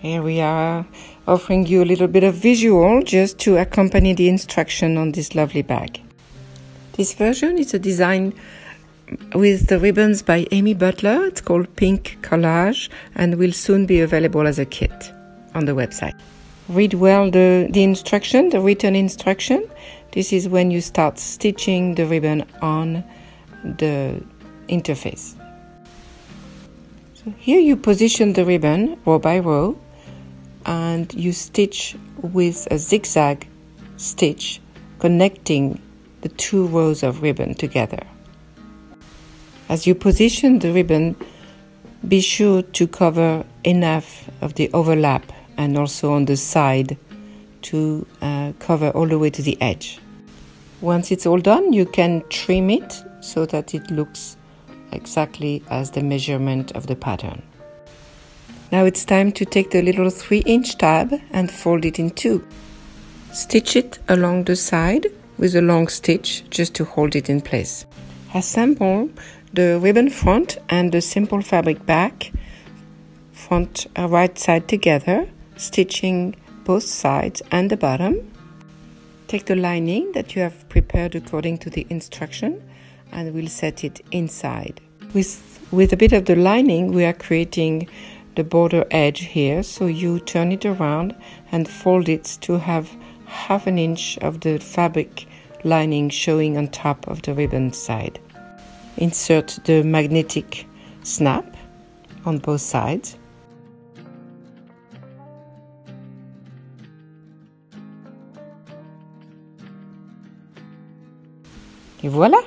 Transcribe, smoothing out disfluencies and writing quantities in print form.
Here we are offering you a little bit of visual just to accompany the instruction on this lovely bag. This version is a design with the ribbons by Amy Butler. It's called Pink Collage and will soon be available as a kit on the website. Read well the instruction, the written instruction. This is when you start stitching the ribbon on the interface. So here you position the ribbon row by row and you stitch with a zigzag stitch connecting the two rows of ribbon together. As you position the ribbon, be sure to cover enough of the overlap and also on the side to cover all the way to the edge. Once it's all done, you can trim it so that it looks exactly as the measurement of the pattern. Now it's time to take the little 3-inch tab and fold it in two. Stitch it along the side with a long stitch just to hold it in place. Assemble the ribbon front and the simple fabric back, front and right side together, stitching both sides and the bottom. Take the lining that you have prepared according to the instruction and we'll set it inside. With a bit of the lining, we are creating the border edge here, so you turn it around and fold it to have 1/2 inch of the fabric lining showing on top of the ribbon side. Insert the magnetic snap on both sides. Et voilà!